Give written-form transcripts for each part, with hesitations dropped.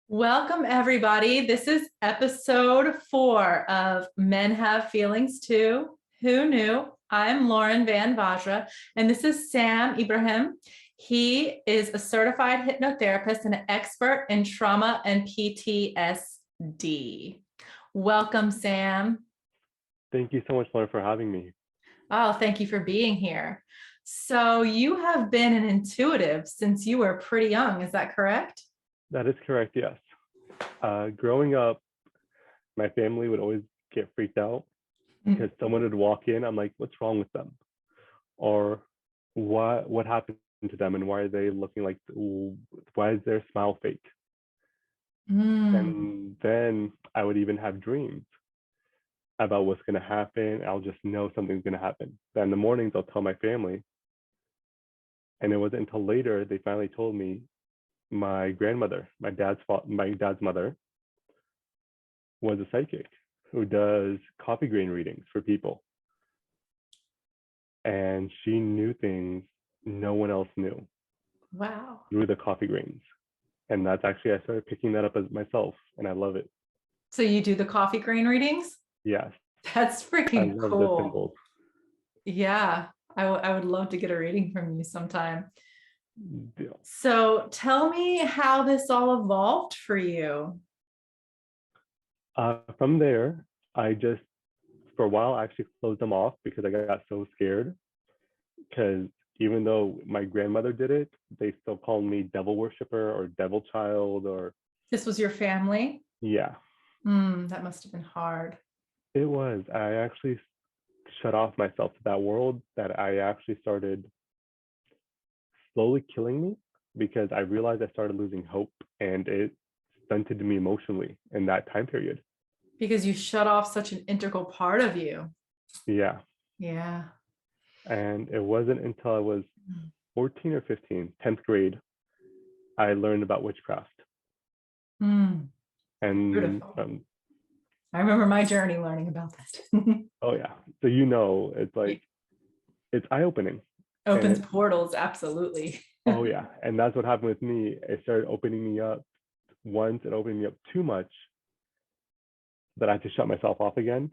Welcome, everybody. This is episode 4 of Men Have Feelings Too. Who knew? I'm Lauren Van Vajra, and this is Sam Ibrahim. He is a certified hypnotherapist and an expert in trauma and PTSD. Welcome, Sam. Thank you so much, Lauren, for having me. Oh, thank you for being here. So you have been an intuitive since you were pretty young. Is that correct? That is correct, yes. Growing up, my family would always get freaked out because someone would walk in. I'm like, what's wrong with them? Or what happened to them and why are they looking like, why is their smile fake? And then I would even have dreams about what's going to happen. I'll just know something's going to happen. Then in the mornings, I'll tell my family. And it wasn't until later they finally told me my grandmother, my dad's mother, was a psychic who does coffee grain readings for people. And she knew things no one else knew. Wow. Through the coffee grains. And that's actually, I started picking that up as myself, and I love it. So you do the coffee grain readings? Yes. That's freaking I love cool. the symbols. Yeah, I would love to get a reading from you sometime. Yeah. So tell me how this all evolved for you. From there, I just, for a while, I actually closed them off because I got so scared. Because even though my grandmother did it, they still called me devil worshiper or devil child or. This was your family? Yeah. That must have been hard. It was. I actually shut off myself to that world that I actually started slowly killing me because I realized I started losing hope and it stunted me emotionally in that time period. Because you shut off such an integral part of you. Yeah. Yeah. And it wasn't until I was 14 or 15, 10th grade, I learned about witchcraft. And Beautiful. I remember my journey learning about that. Oh yeah. So it's like, it's eye-opening. Opens portals, absolutely. Oh yeah. And that's what happened with me. It started opening me up once, it opened me up too much that I had to shut myself off again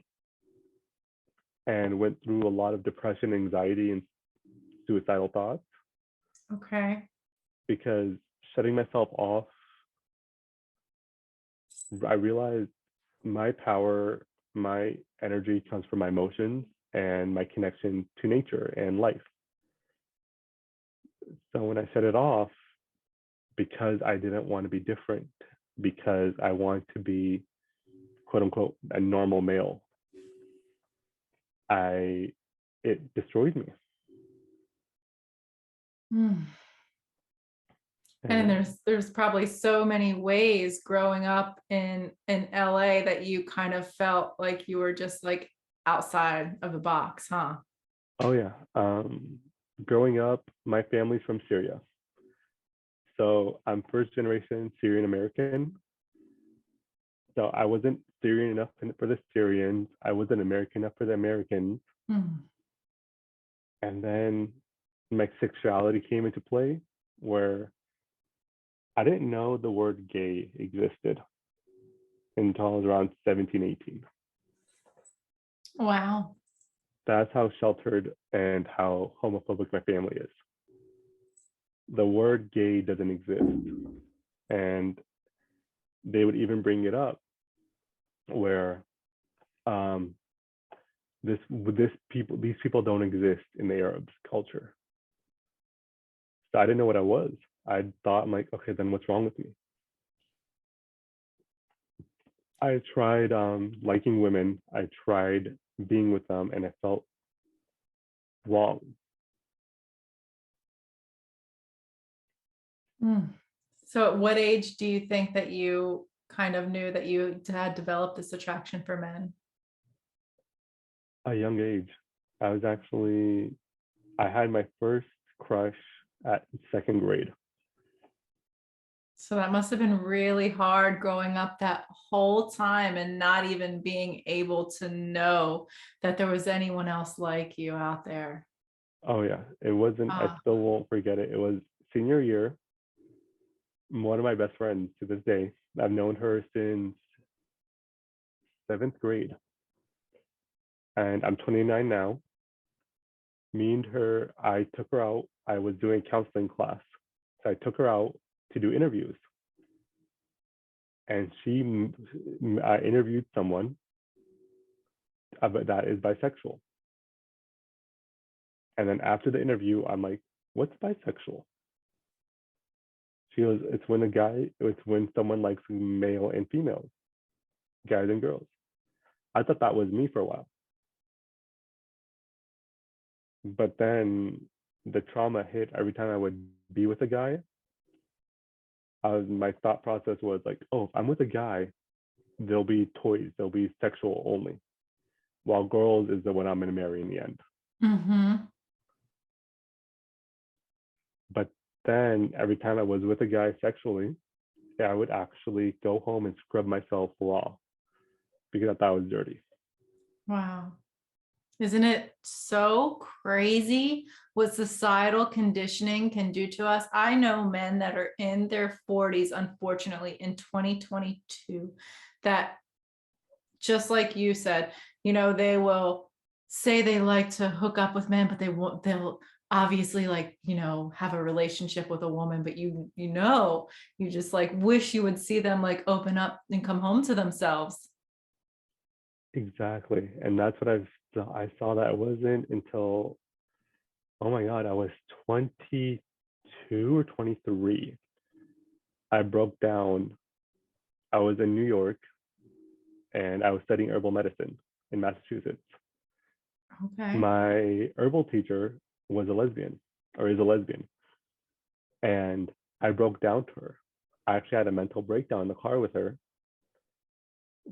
and went through a lot of depression, anxiety, and suicidal thoughts. Okay. Because shutting myself off, I realized my power, my energy comes from my emotions and my connection to nature and life. So when I shut it off, because I didn't want to be different, because I wanted to be, quote unquote, a normal male, it destroyed me. And there's probably so many ways growing up in LA that you kind of felt like you were just like outside of the box, huh? Oh yeah. Growing up, my family's from Syria. So I'm first generation Syrian American. So I wasn't Syrian enough for the Syrians. I wasn't American enough for the Americans. And then my sexuality came into play where I didn't know the word gay existed until I was around 17, 18. Wow. That's how sheltered and how homophobic my family is. The word gay doesn't exist. And they would even bring it up where these people don't exist in the Arabs culture. So I didn't know what I was. I thought, I'm like, okay, then what's wrong with me? I tried liking women. I tried being with them, and I felt wrong. So at what age do you think that you kind of knew that you had developed this attraction for men? A young age. I had my first crush at 2nd grade. So that must have been really hard growing up that whole time and not even being able to know that there was anyone else like you out there. Oh yeah, it wasn't, I still won't forget it. It was senior year. One of my best friends to this day, I've known her since 7th grade, and I'm 29 now. Me and her, I took her out. I was doing a counseling class. So I took her out to do interviews. And I interviewed someone that is bisexual. And then after the interview, I'm like, what's bisexual? She goes, it's when someone likes male and females, guys and girls. I thought that was me for a while. But then the trauma hit every time I would be with a guy. My thought process was like, oh, if I'm with a guy, there'll be toys, there'll be sexual only, while girls is the one I'm going to marry in the end. Mm-hmm. But then every time I was with a guy sexually, I would actually go home and scrub myself raw because I thought it was dirty. Wow. Isn't it so crazy what societal conditioning can do to us? I know men that are in their 40s, unfortunately, in 2022, that just like you said, they will say they like to hook up with men, but they'll obviously have a relationship with a woman, but you just like wish you would see them like open up and come home to themselves. Exactly. And that's what I saw that it wasn't until, oh my God, I was 22 or 23. I broke down. I was in New York and I was studying herbal medicine in Massachusetts. Okay. My herbal teacher was a lesbian, or is a lesbian. And I broke down to her. I actually had a mental breakdown in the car with her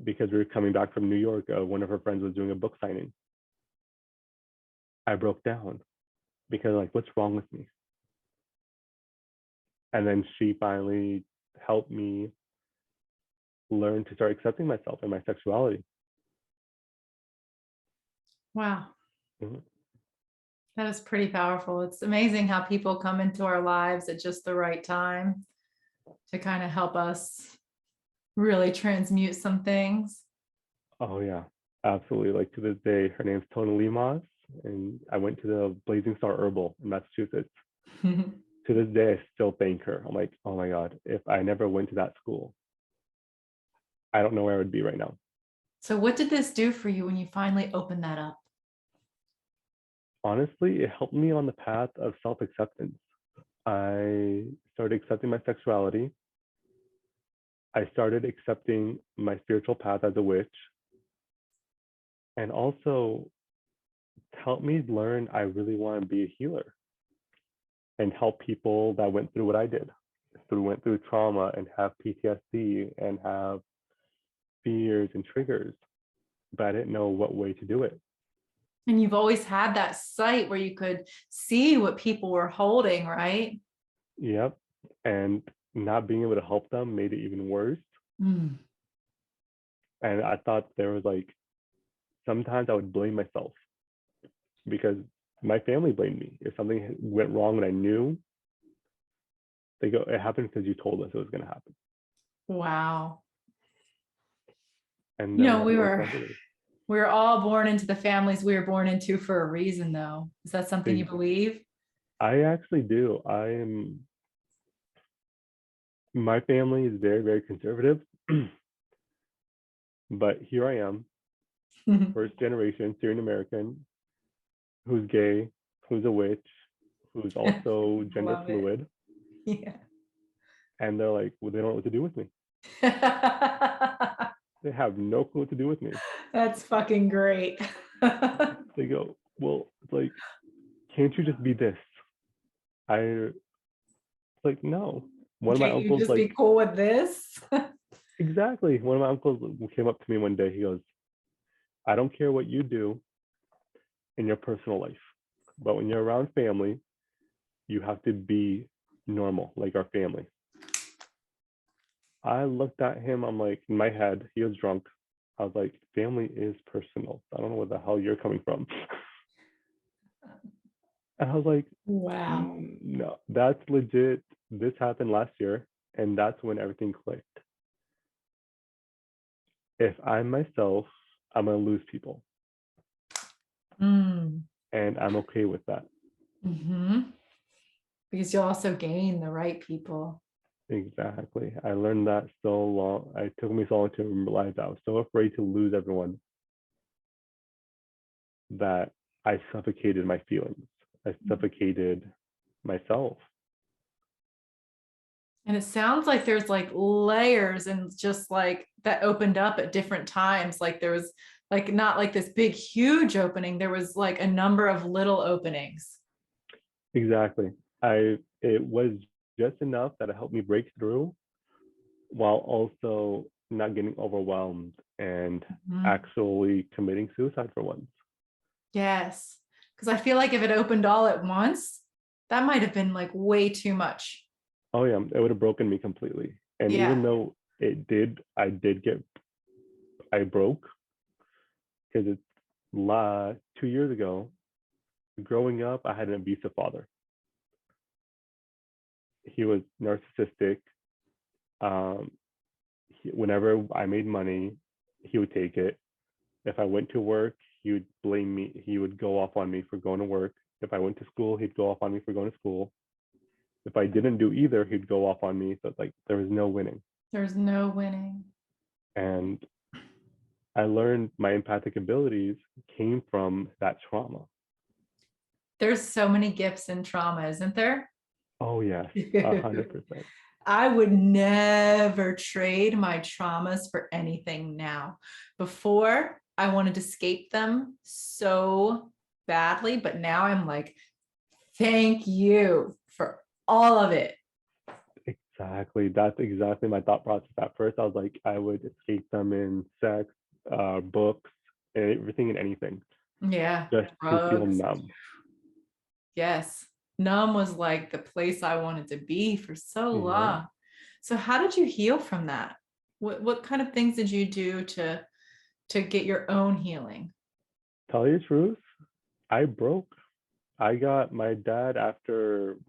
because we were coming back from New York. One of her friends was doing a book signing. I broke down because like, what's wrong with me? And then she finally helped me learn to start accepting myself and my sexuality. Wow. Mm-hmm. That is pretty powerful. It's amazing how people come into our lives at just the right time to kind of help us really transmute some things. Oh yeah, absolutely. Like to this day, her name's Tona Limas, and I went to the Blazing Star Herbal in Massachusetts. To this day, I still thank her. I'm like, oh my God, if I never went to that school, I don't know where I would be right now. So what did this do for you when you finally opened that up? Honestly, it helped me on the path of self-acceptance. I started accepting my sexuality. I started accepting my spiritual path as a witch. And also helped me learn I really want to be a healer and help people that went through what I did, went through trauma and have PTSD and have fears and triggers, but I didn't know what way to do it. And you've always had that sight where you could see what people were holding, right? Yep. And not being able to help them made it even worse. Mm. And I thought there was like, sometimes I would blame myself because my family blamed me. If something went wrong and I knew, they go, it happened because you told us it was going to happen. Wow. And we were all born into the families we were born into for a reason, though. Is that something you believe? I actually do. My family is very, very conservative, but here I am, first generation Syrian American, who's gay, who's a witch, who's also gender fluid. Yeah. And they're like, well, they don't know what to do with me. They have no clue what to do with me. That's fucking great. They go, well, it's like, can't you just be this? Like, no. One of my uncles, just like, be cool with this? exactly. One of my uncles came up to me one day. He goes, I don't care what you do in your personal life, but when you're around family, you have to be normal, like our family. I looked at him. I'm like, in my head, he was drunk. I was like, family is personal. I don't know where the hell you're coming from. And I was like, Wow. No, that's legit. This happened last year. And that's when everything clicked. if I'm myself, I'm going to lose people. Mm. And I'm okay with that. Mm-hmm. Because you'll also gain the right people. Exactly. I learned that so long. It took me so long to realize I was so afraid to lose everyone that I suffocated my feelings. I suffocated myself. And it sounds like there's like layers and just like that opened up at different times. Like there was like not like this big, huge opening. There was like a number of little openings. Exactly. It was just enough that it helped me break through while also not getting overwhelmed and Mhm. actually committing suicide for once. Yes. Because I feel like if it opened all at once, that might have been like way too much. Oh yeah, it would have broken me completely. And even Yeah. though it did, I broke because it's 2 years ago. Growing up, I had an abusive father. He was narcissistic. Um, Whenever I made money, he would take it. If I went to work, he would blame me. He would go off on me for going to work. If I went to school, he'd go off on me for going to school. If I didn't do either, he'd go off on me. So it's like there was no winning. There's no winning. And I learned my empathic abilities came from that trauma. There's so many gifts in trauma, isn't there? Oh yes, 100%. I would never trade my traumas for anything now. Before, I wanted to escape them so badly, but now I'm like, thank you for all of it. Exactly. That's exactly my thought process. At first, I was like, I would escape them in sex, books, everything and anything, Yeah, just to feel drugs. numb. Yes. Numb was like the place I wanted to be for so Yeah. long. So how did you heal from that? What kind of things did you do to get your own healing? Tell you the truth, I broke. I got my dad after,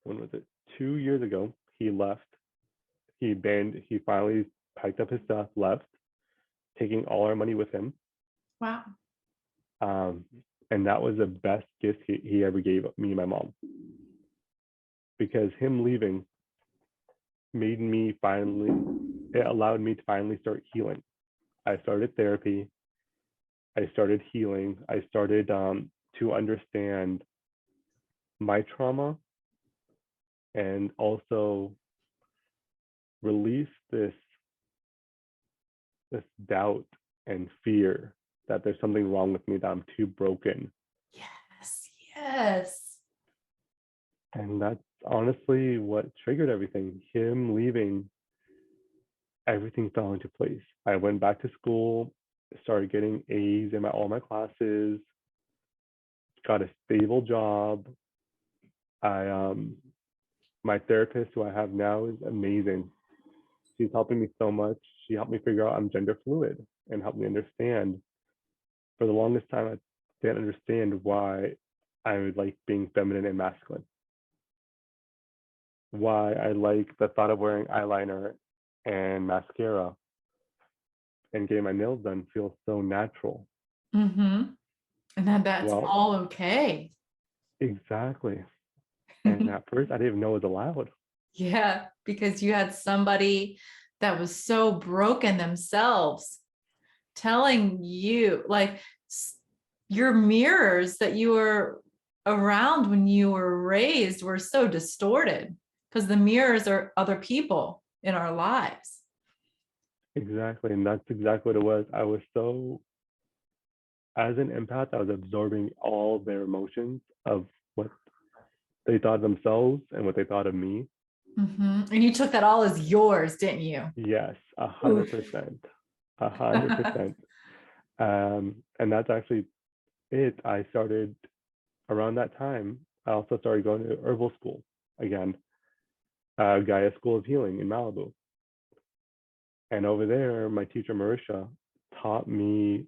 when was it? 2 years ago, he left. He finally packed up his stuff, left, taking all our money with him. Wow. Um, and that was the best gift he ever gave me and my mom. Because him leaving made me finally, it allowed me to finally start healing. I started therapy. I started healing. I started to understand my trauma and also release this doubt and fear that there's something wrong with me, that I'm too broken. Yes, yes. And that's honestly what triggered everything. Him leaving, everything fell into place. I went back to school, started getting A's in all my classes, got a stable job. I My therapist, who I have now, is amazing. She's helping me so much. She helped me figure out I'm gender fluid and helped me understand. For the longest time, I didn't understand why I would like being feminine and masculine. Why I like the thought of wearing eyeliner and mascara and getting my nails done feels so natural. Mm-hmm. And then that's Well, all okay. exactly. And at first, I didn't even know it was allowed. Yeah, because you had somebody that was so broken themselves telling you like your mirrors that you were around when you were raised were so distorted because the mirrors are other people in our lives. Exactly. And that's exactly what it was. As an empath, I was absorbing all their emotions of what they thought of themselves and what they thought of me. Mhm. And you took that all as yours, didn't you? Yes, Oof. 100%. 100%. And that's actually it. I started around that time. I also started going to herbal school again, Gaia School of Healing in Malibu. And over there, my teacher, Marisha, taught me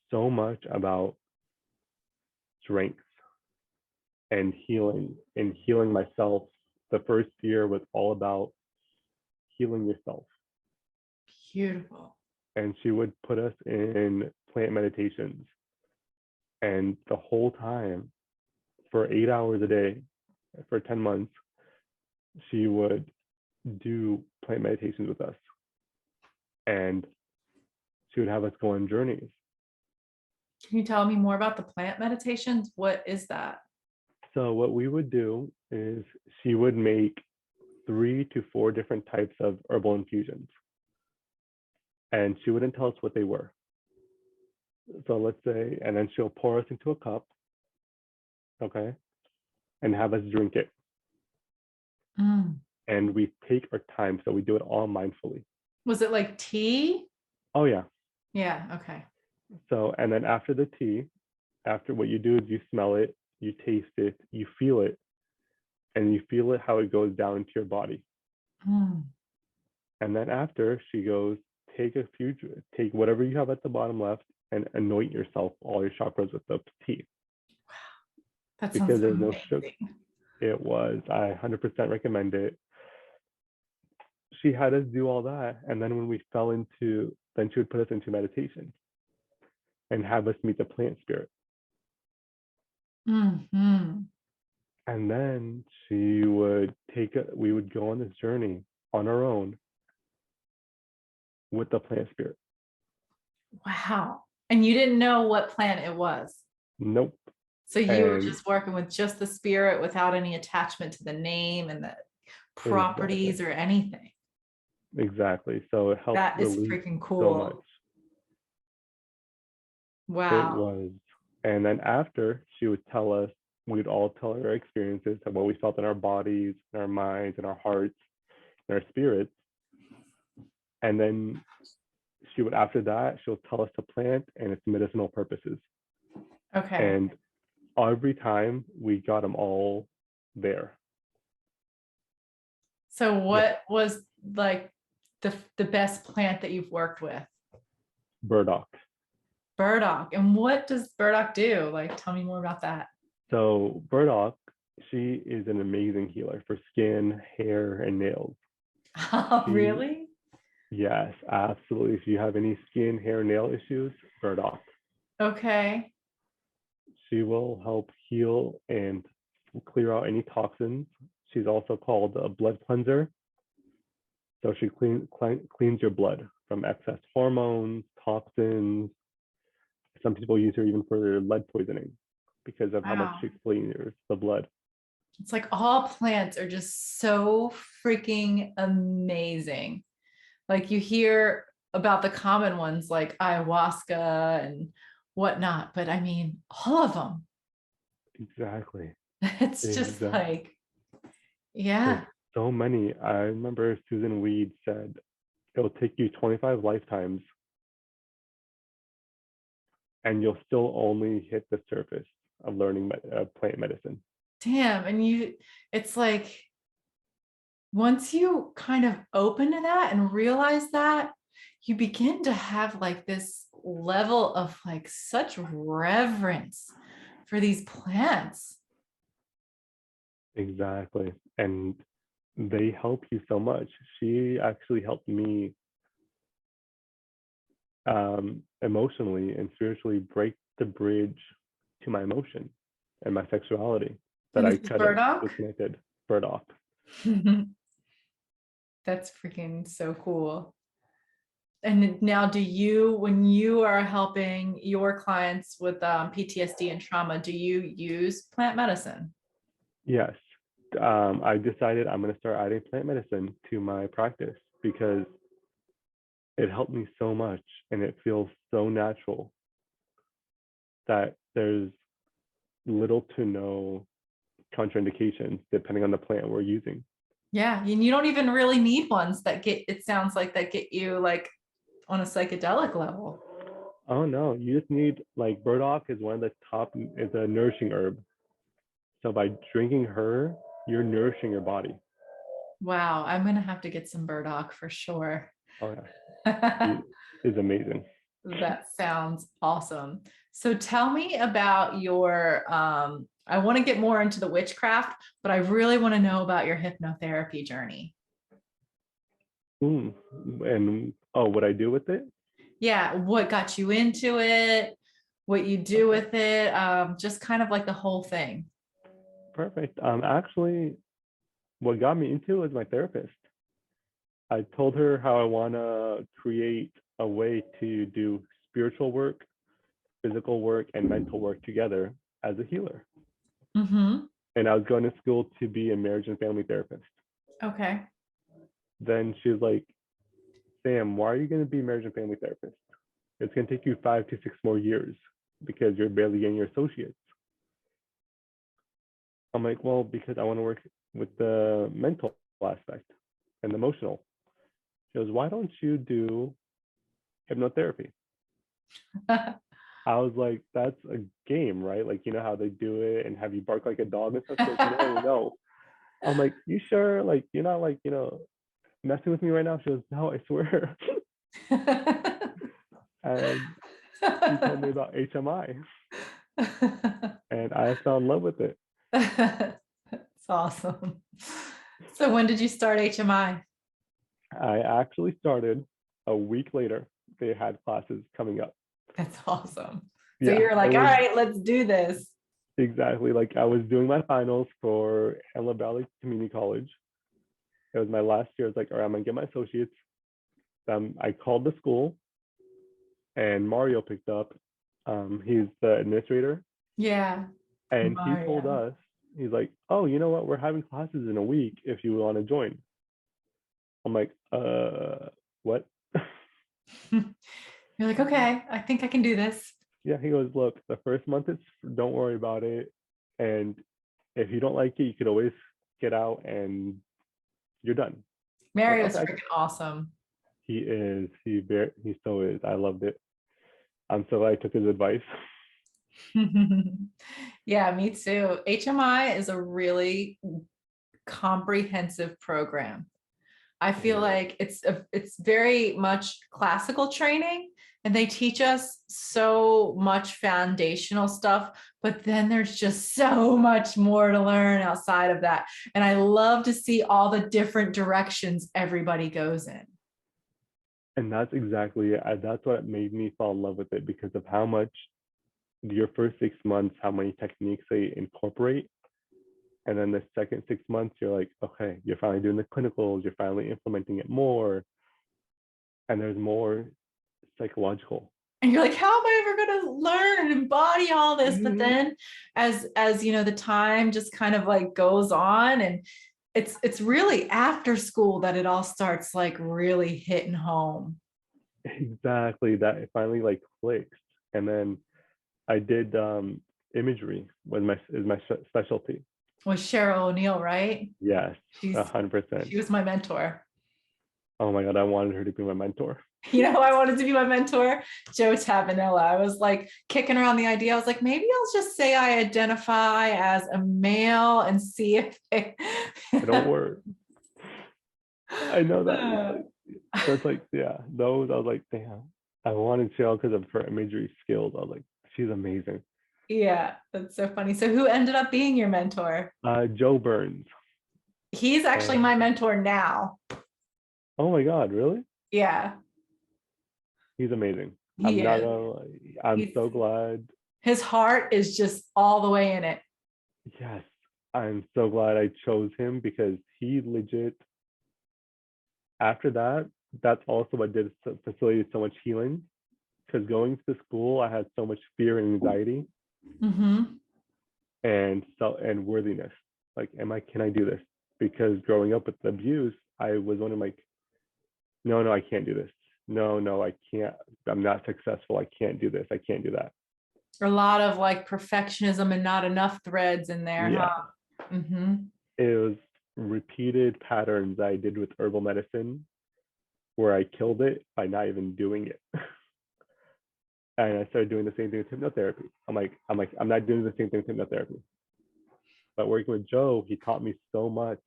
so much about strength and healing myself. The first year was all about healing yourself. Beautiful. and she would put us in plant meditations. And the whole time, for 8 hours a day, for 10 months, she would do plant meditations with us. And she would have us go on journeys. Can you tell me more about the plant meditations? What is that? So what we would do is she would make 3 to 4 different types of herbal infusions. And she wouldn't tell us what they were. So let's say, and then she'll pour us into a cup, okay, and have us drink it. Mm. And we take our time, so we do it all mindfully. Was it like tea? Oh yeah. Yeah, okay. So, and then after the tea, after what you do is you smell it, you taste it, you feel it, and you feel it how it goes down into your body. Mm. And then after, she goes, take whatever you have at the bottom left and anoint yourself, all your chakras with the tea. Wow, that Because sounds there's amazing. no sugar. It was, I 100% recommend it. She had us do all that. And then when we fell into, then she would put us into meditation and have us meet the plant spirit. Mm-hmm. And then she would we would go on this journey on our own with the plant spirit. Wow. And you didn't know what plant it was. Nope. So you were just working with just the spirit without any attachment to the name and the properties or anything. Exactly. So it helped That is release freaking so cool. much. Wow. It was. And then after, she would tell us, we'd all tell her experiences of what we felt in our bodies, in our minds, in our hearts, in our spirits. And then she would, after that, she'll tell us to plant and its medicinal purposes. Okay. And every time we got them all there. So what was like the best plant that you've worked with? Burdock. Burdock. And what does burdock do? Like, tell me more about that. So burdock, she is an amazing healer for skin, hair, and nails. Oh, really? Yes, absolutely. If you have any skin, hair, nail issues, burdock. Okay. She will help heal and clear out any toxins. She's also called a blood cleanser. So she cleans your blood from excess hormones, toxins. Some people use her even for lead poisoning because of how much she cleans the blood. It's like all plants are just so freaking amazing. Like you hear about the common ones like ayahuasca and whatnot, but I mean, all of them. Exactly. It's just like, yeah. There's so many. I remember Susan Weed said, it'll take you 25 lifetimes and you'll still only hit the surface of learning plant medicine. Damn. And it's like, once you kind of open to that and realize that, you begin to have like this level of like such reverence for these plants. Exactly. And they help you so much. She actually helped me emotionally and spiritually break the bridge to my emotion and my sexuality that I tried to disconnected. Burdock. That's freaking so cool. And now when you are helping your clients with PTSD and trauma, do you use plant medicine? Yes. I decided I'm going to start adding plant medicine to my practice because it helped me so much and it feels so natural that there's little to no contraindications depending on the plant we're using. Yeah, and you don't even really need ones that get you like on a psychedelic level. Oh no, you just need, like, burdock is one of the top, is a nourishing herb. So by drinking her, you're nourishing your body. Wow, I'm gonna have to get some burdock for sure. Oh yeah, it is amazing. That sounds awesome. So tell me about your, I want to get more into the witchcraft, but I really want to know about your hypnotherapy journey. And what I do with it? Yeah, what got you into it, what you do Okay, with it, just kind of like the whole thing. perfect. Actually, what got me into it was my therapist. I told her how I want to create a way to do spiritual work, physical work, and mental work together as a healer. Mm-hmm. And I was going to school to be a marriage and family therapist. Okay. Then she was like, Sam, why are you going to be a marriage and family therapist? It's going to take you 5 to 6 more years because you're barely getting your associates. I'm like, well, because I want to work with the mental aspect and the emotional. She goes, why don't you do hypnotherapy? I was like, that's a game, right? Like, you know how they do it and have you bark like a dog and stuff? She goes, no, no. I'm like, you sure? Like, you're not like, messing with me right now? She goes, no, I swear. And she told me about HMI and I fell in love with it. That's awesome. So when did you start HMI? I actually started a week later. They had classes coming up. That's awesome. So Yeah, you're it like, all was right, let's do this. exactly like I was doing my finals for Antelope Valley Community College. It was my last year. I was like, all right, I'm gonna get my associates. I called the school and Mario picked up. He's the administrator, Yeah, and he told Mario. us, he's like, oh, you know what? We're having classes in a week if you want to join. I'm like, what? You're like, okay, I think I can do this. Yeah, he goes, look, the first month is don't worry about it. And if you don't like it, you could always get out and you're done. I'm like, Mario's okay. freaking awesome. He is. He so is. I loved it. I'm so glad I took his advice. Yeah, me too. HMI is a really comprehensive program. I feel Yeah. like it's very much classical training and they teach us so much foundational stuff, but then there's just so much more to learn outside of that. And I love to see all the different directions everybody goes in. And that's exactly it. That's what made me fall in love with it because of how much your first 6 months, how many techniques they incorporate. And then the second 6 months, you're like, okay, you're finally doing the clinicals, you're finally implementing it more. And there's more psychological. And you're like, how am I ever going to learn and embody all this? But Mhm. then as you know, the time just kind of like goes on and it's really after school that it all starts like really hitting home. Exactly. That it finally like clicks. And then I did imagery was my specialty. With Cheryl O'Neill, right? Yes, She's 100%. she was my mentor. Oh my God, I wanted her to be my mentor. You know, I wanted to be my mentor, Joe Tabanella. I was like kicking around the idea. I was like, maybe I'll just say I identify as a male and see if they Don't worry. I know that. So it's like, yeah, those I was like, damn. I wanted Cheryl because of her imagery skills. I was like, she's amazing. Yeah, that's so funny. So who ended up being your mentor? Joe Burns. He's actually And my mentor now. oh my God, really? Yeah, He's amazing. I'm he not is. gonna lie. I'm He's so glad. his heart is just all the way in it. Yes, I'm so glad I chose him because he legit after that, that's also what did facilitate so much healing. Because going to school, I had so much fear and anxiety Mm-hmm. and worthiness. Like, can I do this? Because growing up with the abuse, I was wondering like, no, no, I can't do this. No, no, I can't. I'm not successful. I can't do this. I can't do that. A lot of like perfectionism and not enough threads in there, Yeah, huh? Mm-hmm. it was repeated patterns I did with herbal medicine where I killed it by not even doing it. And I started doing the same thing with hypnotherapy. I'm not doing the same thing with hypnotherapy. But working with Joe, he taught me so much.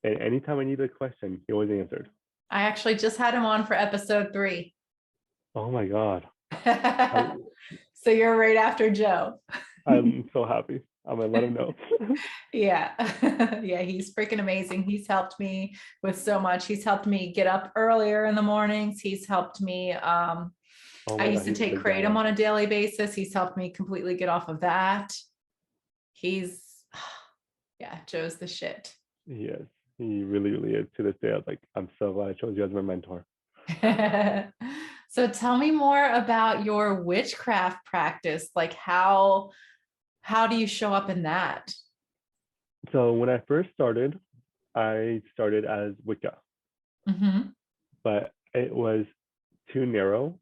And anytime I needed a question, he always answered. I actually just had him on for episode 3. Oh my God. I, So you're right after Joe. I'm so happy. I'm gonna let him know. Yeah. Yeah, he's freaking amazing. He's helped me with so much. He's helped me get up earlier in the mornings. He's helped me. Oh I my used God, to he's a take big kratom baller. on a daily basis. He's helped me completely get off of that. He's, yeah, Joe's the shit. He is. He really, really is. To this day, I was like, I'm so glad I chose you as my mentor. So tell me more about your witchcraft practice. Like how do you show up in that? So when I first started, I started as Wicca, Hmm. but it was too narrow.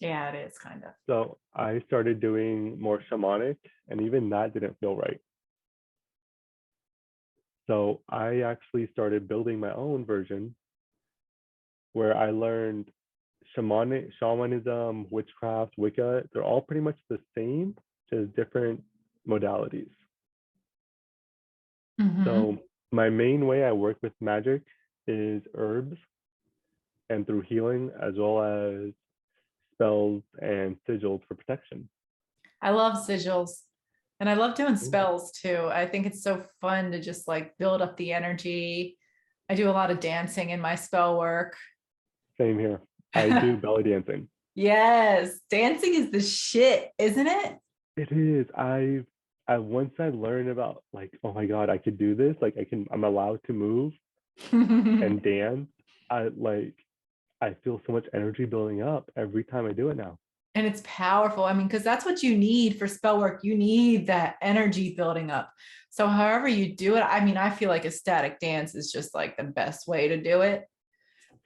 Yeah, it is kind of. So I started doing more shamanic, and even that didn't feel right. So I actually started building my own version where I learned shamanism, witchcraft, Wicca. They're all pretty much the same, just different modalities. Hmm. So my main way I work with magic is herbs and through healing, as well as spells and sigils for protection. I love sigils and I love doing Ooh, spells too. I think it's so fun to just like build up the energy. I do a lot of dancing in my spell work. same here. I do belly dancing. Yes, dancing is the shit, isn't it? It is. I once I learned about like, oh my God, I could do this. Like I'm allowed to move and dance. I like, I feel so much energy building up every time I do it now. And it's powerful. I mean, because that's what you need for spell work. You need that energy building up. So, however you do it, I mean, I feel like ecstatic dance is just like the best way to do it.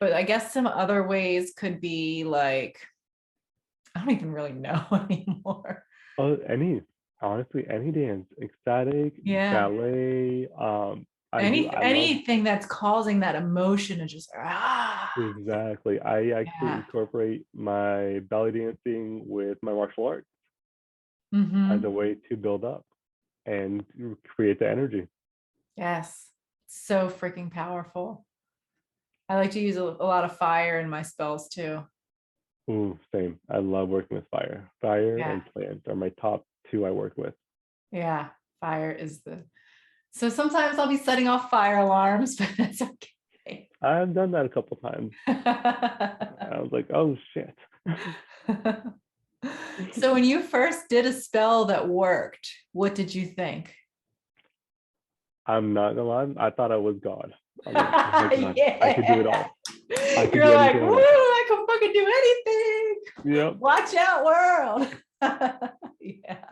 But I guess some other ways could be like, I don't even really know anymore. Oh, honestly, any dance, ecstatic, Yeah. ballet. I love Anything that's causing that emotion to just exactly. I actually yeah. incorporate my belly dancing with my martial arts as Hmm. a way to build up and create the energy. Yes. So freaking powerful. I like to use a lot of fire in my spells too. Ooh, same. I love working with fire. Fire Yeah. and plant are my top two I work with. Yeah. Fire is the So sometimes I'll be setting off fire alarms, but that's okay. I've done that a couple times. I was like, oh shit. So when you first did a spell that worked, what did you think? I'm not gonna lie, I thought I was God. I'm like, oh my God, I could do it Yeah. all. I could You're do like, anything I woo, want. I can fucking do anything. Yep. Watch out, world. Yeah.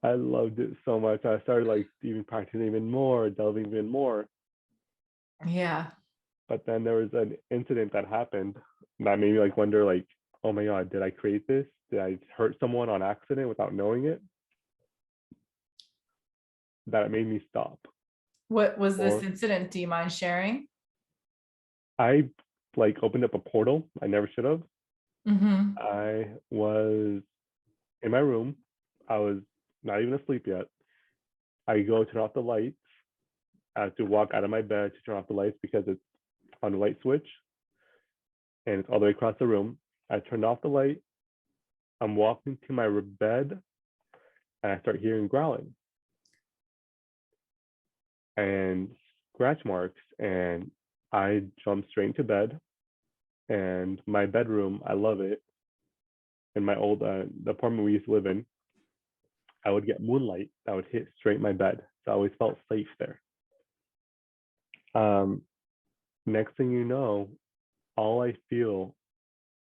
I loved it so much. I started like even practicing even more, delving even more. Yeah. But then there was an incident that happened that made me like wonder, like, oh my God, did I create this? Did I hurt someone on accident without knowing it? That it made me stop. What was this Or incident? Do you mind sharing? I like opened up a portal I never should have. Mm-hmm. I was in my room. I was not even asleep yet. I go turn off the lights. I have to walk out of my bed to turn off the lights because it's on the light switch and it's all the way across the room. I turned off the light. I'm walking to my bed and I start hearing growling and scratch marks. And I jump straight into bed. And my bedroom, I love it. In my old the apartment we used to live in, I would get moonlight that would hit straight my bed. So I always felt safe there. Um, next thing you know, all I feel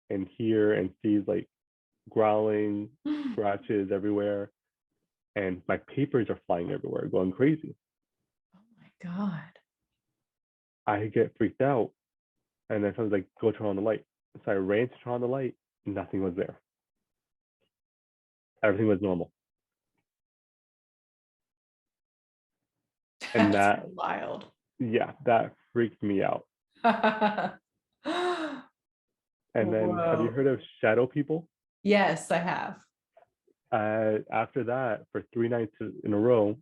and hear and see is like growling, Oh scratches everywhere, and my papers are flying everywhere, going crazy. my God. I get freaked out, and then someone's like, "Go turn on the light." So I ran to turn on the light. Nothing was there. Everything was normal, and That's that, wild. yeah, that freaked me out. And then, have you Whoa. heard of shadow people? Yes, I have. After that, for 3 nights in a row,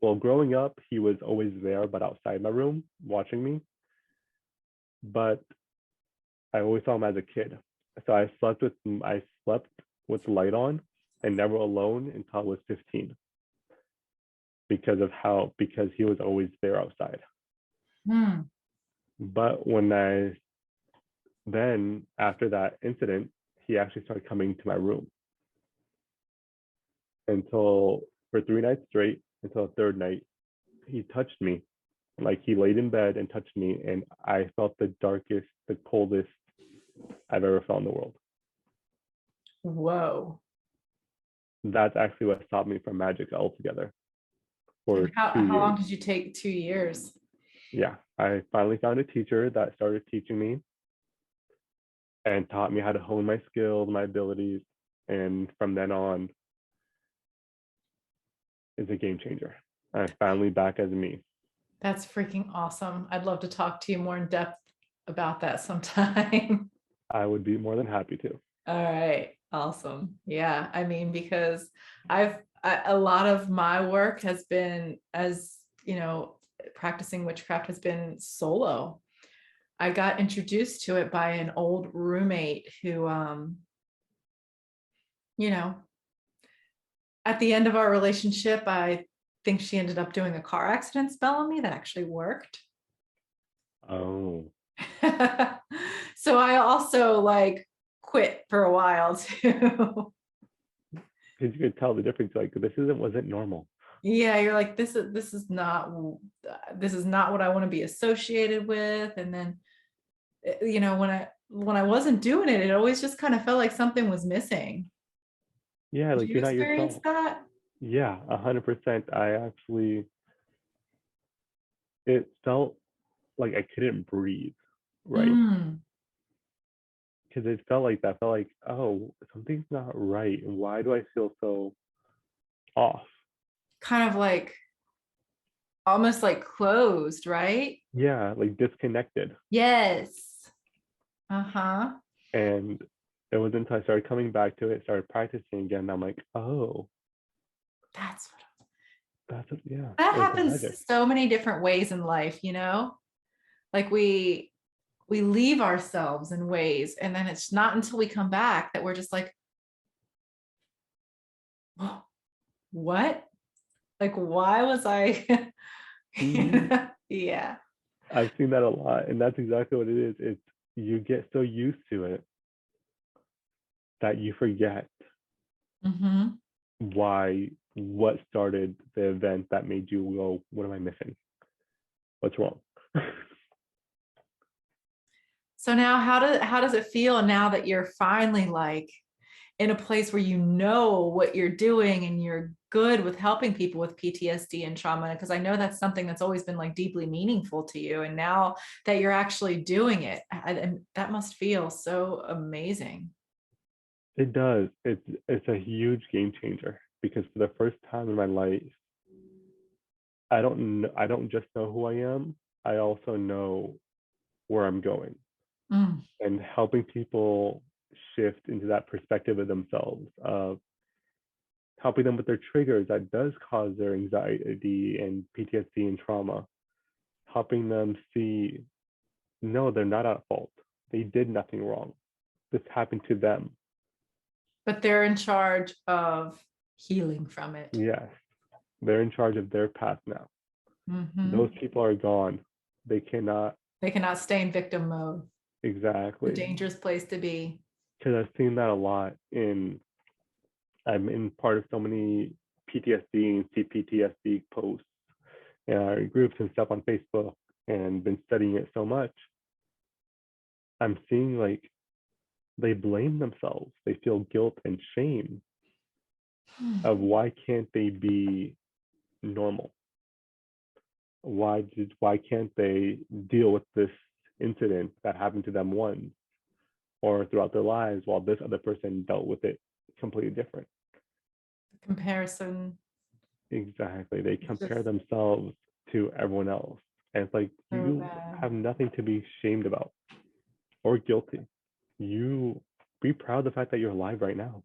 well, growing up, he was always there, but outside my room watching me. But I always saw him as a kid. So I slept with the light on and never alone until I was 15. because he was always there outside. Hmm. But then after that incident, he actually started coming to my room for 3 nights straight, until the third night, he touched me. Like, he laid in bed and touched me, and I felt the darkest, the coldest I've ever felt in the world. Whoa. That's actually what stopped me from magic altogether for And how 2 years. long did you take? 2 years? Yeah, I finally found a teacher that started teaching me and taught me how to hone my skills, my abilities. And from then on, it's a game changer. I'm finally back as me. That's freaking awesome. I'd love to talk to you more in depth about that sometime. I would be more than happy to. All right. Awesome. Yeah. I mean, because a lot of my work has been, as you know, practicing witchcraft has been solo. I got introduced to it by an old roommate who, you know, at the end of our relationship, I think she ended up doing a car accident spell on me that actually worked. Oh. So I also like quit for a while too. Because you could tell the difference. Like, wasn't normal. Yeah, you're like, this is not what I want to be associated with. And then, you know, when I wasn't doing it, it always just kind of felt like something was missing. Yeah, Did like you you're not experience yourself. that? Yeah, 100%. It felt like I couldn't breathe, right? Mm, Because it felt like that. Felt like, oh, something's not right. Why do I feel so off? kind of like almost like closed, right? Yeah, like disconnected. Yes. Uh-huh. And it wasn't until I started coming back to it, started practicing again, I'm like, oh, That's what yeah, that it's happens magic. so many different ways in life, you know? Like we leave ourselves in ways, and then it's not until we come back that we're just like, "Whoa, what? Like, why was I?" Mhm. Yeah. I've seen that a lot, and that's exactly what it is. It's you get so used to it that you forget Hmm. what started the event that made you go, what am I missing? What's wrong? So now how does it feel now that you're finally like in a place where you know what you're doing and you're good with helping people with PTSD and trauma? Because I know that's something that's always been like deeply meaningful to you. And now that you're actually doing it, and that must feel so amazing. It does. It's a huge game changer because for the first time in my life, I don't just know who I am. I also know where I'm going, Mm. and helping people shift into that perspective of themselves, of helping them with their triggers that does cause their anxiety and PTSD and trauma, helping them see, no, they're not at fault. They did nothing wrong. This happened to them. But they're in charge of healing from it. Yes, they're in charge of their path now. Hmm. Those people are gone. They cannot. They cannot stay in victim mode. It's a Exactly. dangerous place to be. Because I've seen that a lot I'm in part of so many PTSD and CPTSD posts and groups and stuff on Facebook, and been studying it so much. I'm seeing like they blame themselves. They feel guilt and shame of why can't they be normal? Why can't they deal with this incident that happened to them once or throughout their lives while this other person dealt with it completely different? Comparison. Exactly. They It's compare just themselves to everyone else. And it's like, so you bad. have nothing to be shamed about or guilty. You be proud of the fact that you're alive right now.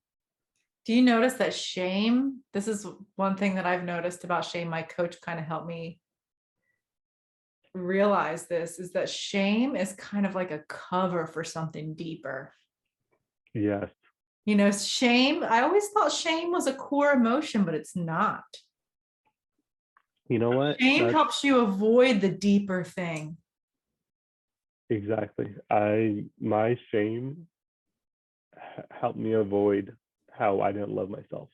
Do you notice that shame? This is one thing that I've noticed about shame. My coach kind of helped me realize this, is that shame is kind of like a cover for something deeper. Yes. You know, shame, I always thought shame was a core emotion, but it's not. You know what? Shame That's helps you avoid the deeper thing. exactly. My shame helped me avoid how I didn't love myself.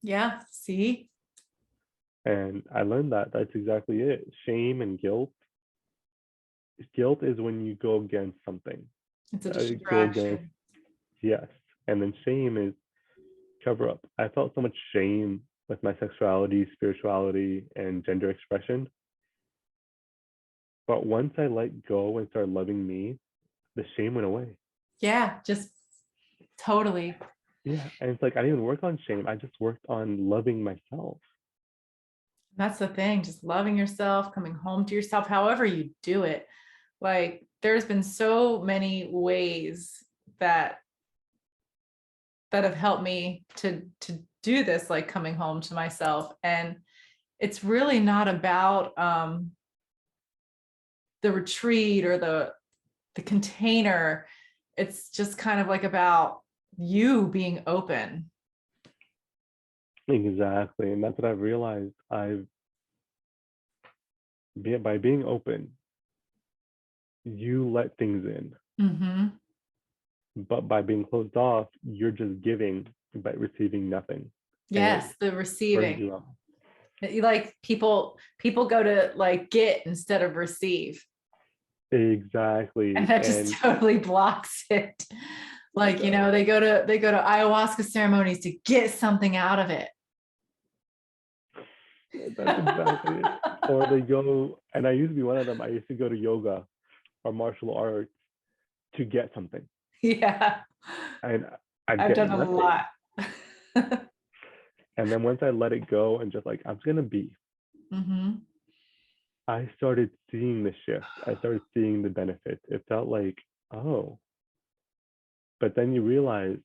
Yeah, see? And I learned that that's exactly it. Shame and guilt. Guilt is when you go against something. It's a Go against, distraction. yes. And then shame is cover up. I felt so much shame with my sexuality, spirituality, and gender expression. But once I let go and started loving me, the shame went away. Yeah, just totally. Yeah. And it's like I didn't even work on shame. I just worked on loving myself. That's the thing, just loving yourself, coming home to yourself, however you do it. Like there's been so many ways that have helped me to do this, like coming home to myself. And it's really not about the retreat or the container. It's just kind of like about you being open. Exactly. And that's what I've realized. By being open, you let things in. Mm-hmm. But by being closed off, you're just giving but receiving nothing. And it Yes, the burns receiving. you out. Like people go to like get instead of receive. And Exactly. that just And totally blocks it. Like, you know, they go to ayahuasca ceremonies to get something out of it. that's exactly it. Or they go, and I used to be one of them. I used to go to yoga or martial arts to get something. Yeah. And I'd I've get done a nothing. lot. And then once I let it go and just like, I'm just going to be, Mm-hmm. I started seeing the shift. I started seeing the benefits. It felt like, oh, but then you realize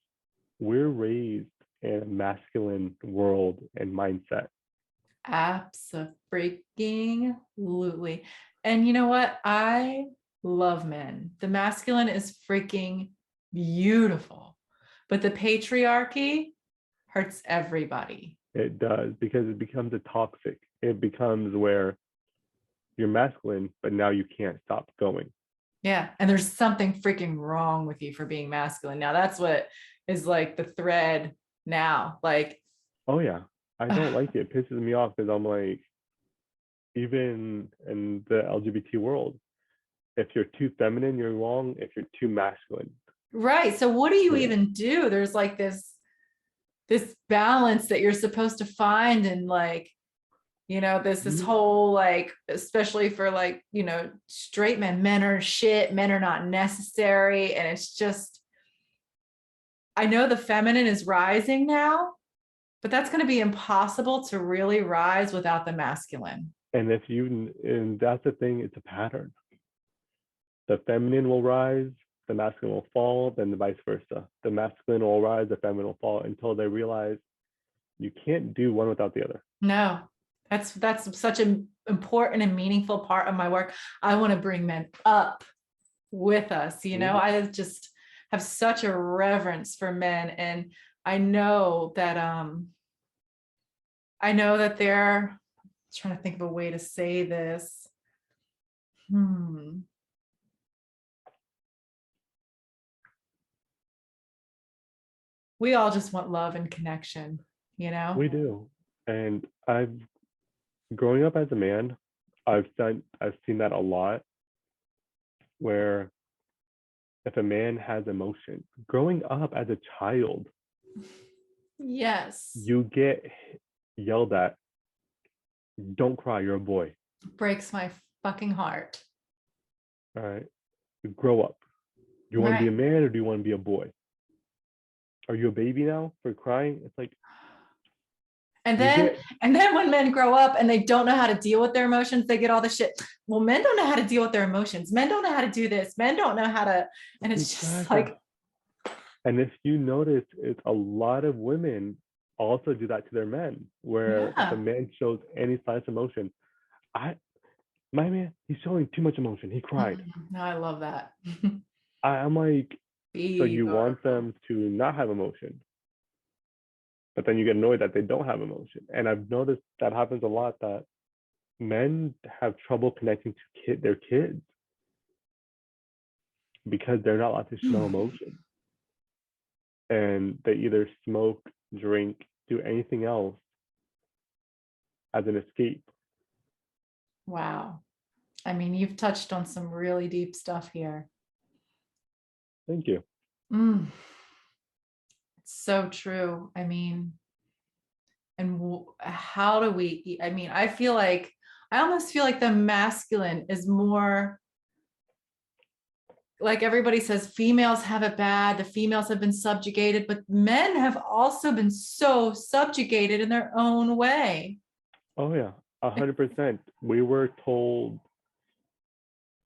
we're raised in a masculine world and mindset. Absolutely. And you know what? I love men. The masculine is freaking beautiful, but the patriarchy hurts everybody. It does because it becomes a toxic. It becomes where you're masculine, but now you can't stop going. Yeah. And there's something freaking wrong with you for being masculine. Now, that's what is like the thread now. Like, Oh yeah, I don't like it. It pisses me off because I'm like, even in the LGBT world, if you're too feminine, you're wrong. If you're too masculine, right. So what do you you're wrong. even do? There's like this balance that you're supposed to find, and like, you know, this Mhm. whole like, especially for like, you know, straight men are shit, men are not necessary. And it's just, I know the feminine is rising now, but that's going to be impossible to really rise without the masculine. And that's the thing, it's a pattern. The feminine will rise, the masculine will fall, then the vice versa. The masculine will rise, the feminine will fall until they realize you can't do one without the other. No, that's such an important and meaningful part of my work. I want to bring men up with us. You know, Mhm. I just have such a reverence for men, and I know that they're trying to think of a way to say this. Hmm. We all just want love and connection, you know? We do. And I've growing up as a man, I've seen that a lot where if a man has emotion, growing up as a child, Yes. you get yelled at, don't cry, you're a boy. Breaks my fucking heart. All right. Grow up. Do you want to be Right. a man or do you want to be a boy? Are you a baby now for crying? It's like And you then get and then when men grow up and they don't know how to deal with their emotions, they get all the shit. Well, men don't know how to deal with their emotions. Men don't know how to do this. Men don't know how to, and it's just exactly. like, And if you notice, it's a lot of women also do that to their men, where if a yeah. man shows any signs of emotion, I my man, he's showing too much emotion. He cried. No, I love that. I'm like, so Be you want vulnerable. them to not have emotion, but then you get annoyed that they don't have emotion. And I've noticed that happens a lot that men have trouble connecting to their kids because they're not allowed to show emotion. And they either smoke, drink, do anything else as an escape. Wow. I mean, you've touched on some really deep stuff here. Thank you. It's so true. I mean, and how do we, I mean, I almost feel like the masculine is more, like everybody says, females have it bad, the females have been subjugated, but men have also been so subjugated in their own way. Oh yeah, 100%. We were told,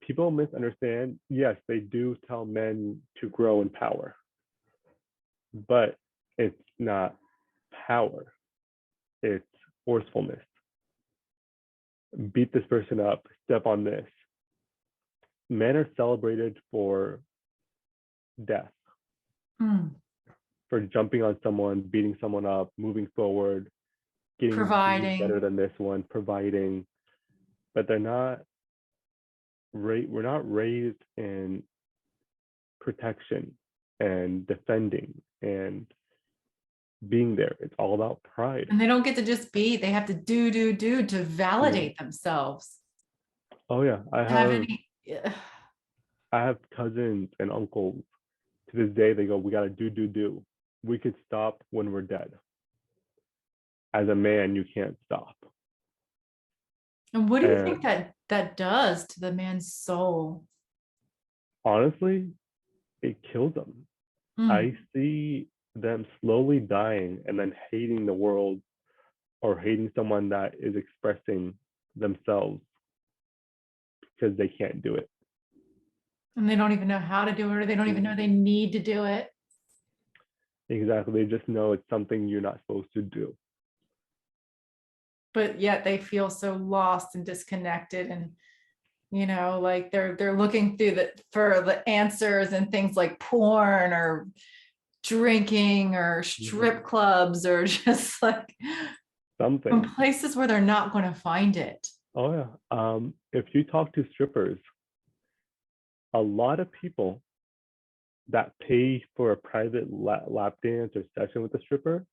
people misunderstand. Yes, they do tell men to grow in power, but it's not power. It's forcefulness. Beat this person up, step on this. Men are celebrated for death, for jumping on someone, beating someone up, moving forward, getting better than this one, providing. But they're not, we're not raised in protection and defending and being there. It's all about pride. And they don't get to just be, they have to do to validate themselves. Oh yeah, I have cousins and uncles. To this day, they go, we gotta do. We could stop when we're dead. As a man, you can't stop. And what do you think that does to the man's soul? Honestly, it kills them. I see them slowly dying and then hating the world or hating someone that is expressing themselves because they can't do it. And they don't even know how to do it, or they don't even know they need to do it. Exactly. They just know it's something you're not supposed to do. But yet they feel so lost and disconnected, and like they're looking through for the answers and things like porn or drinking or strip clubs or just like something, places where they're not going to find it. Oh yeah. If you talk to strippers, a lot of people that pay for a private lap dance or session with a stripper,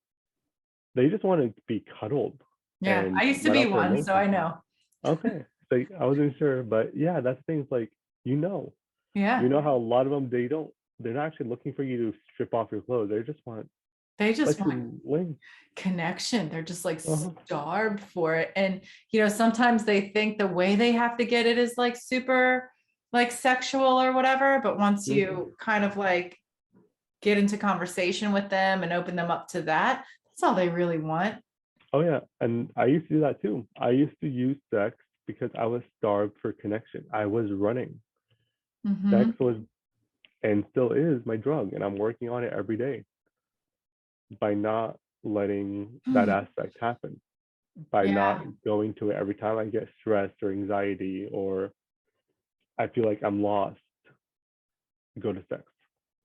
they just want to be cuddled. Yeah, I used to be one, so I know. Okay, so I wasn't sure, but yeah, that's things like, yeah, how a lot of them, they're not actually looking for you to strip off your clothes. They just want connection. They're just like starved for it. And sometimes they think the way they have to get it is like super like sexual or whatever, but once you kind of like get into conversation with them and open them up to that, that's all they really want. Oh yeah, and I used to do that too. I used to use sex because I was starved for connection. I was running. Sex was and still is my drug, and I'm working on it every day by not letting that aspect happen, by not going to it every time I get stressed or anxiety or I feel like I'm lost. Go to sex.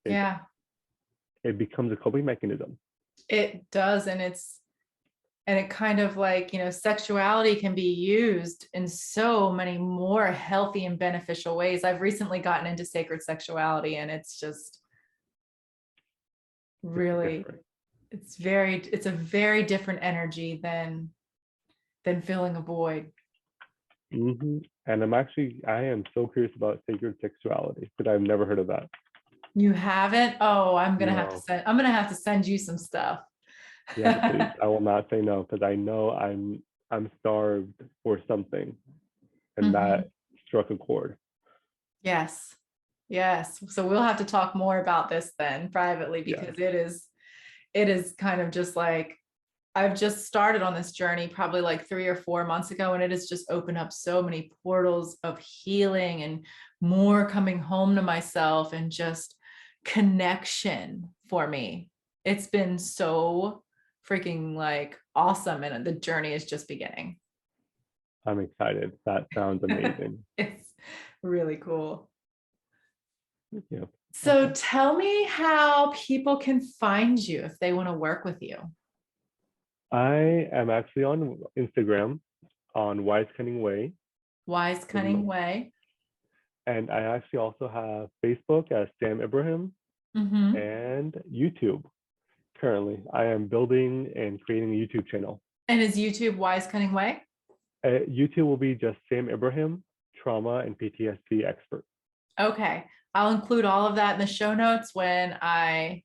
It becomes a coping mechanism. It does, and it kind of like, sexuality can be used in so many more healthy and beneficial ways. I've recently gotten into sacred sexuality, and it's just really, it's a very different energy than filling a void. And I am so curious about sacred sexuality, but I've never heard of that. You haven't? Oh, I'm gonna have to send you some stuff. Yeah, please. I will not say no, because I know I'm starved for something, and that struck a chord. Yes. So we'll have to talk more about this then privately, because it is kind of just like, I've just started on this journey probably like 3 or 4 months ago, and it has just opened up so many portals of healing and more coming home to myself and just connection for me. It's been so freaking like awesome, and the journey is just beginning. I'm excited. That sounds amazing. It's really cool. Thank you. So tell me how people can find you if they want to work with you. I am actually on Instagram. on Wise Cunning Way. Wise Cunning Way. And I actually also have Facebook as Sam Ibrahim and YouTube. Currently, I am building and creating a YouTube channel. And is YouTube Wise Cunning Way? YouTube will be just Sam Ibrahim, trauma and PTSD expert. Okay. I'll include all of that in the show notes when I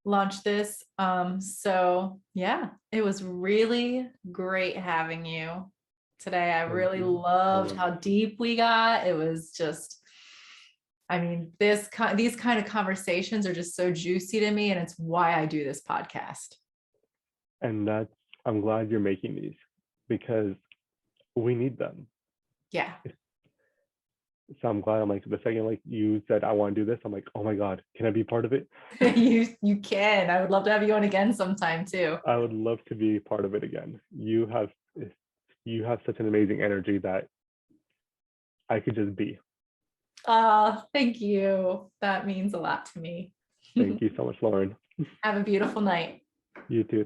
launch this. So yeah, it was really great having you today. I really loved how deep we got. It was just, I mean, these kind of conversations are just so juicy to me, and it's why I do this podcast. And I'm glad you're making these because we need them. Yeah. So I'm glad. I'm like, the second like you said I want to do this, I'm like, oh my God, can I be part of it? You can. I would love to have you on again sometime too. I would love to be part of it again. You have such an amazing energy that I could just be. Oh, thank you. That means a lot to me. Thank you so much, Lauren. Have a beautiful night. You too.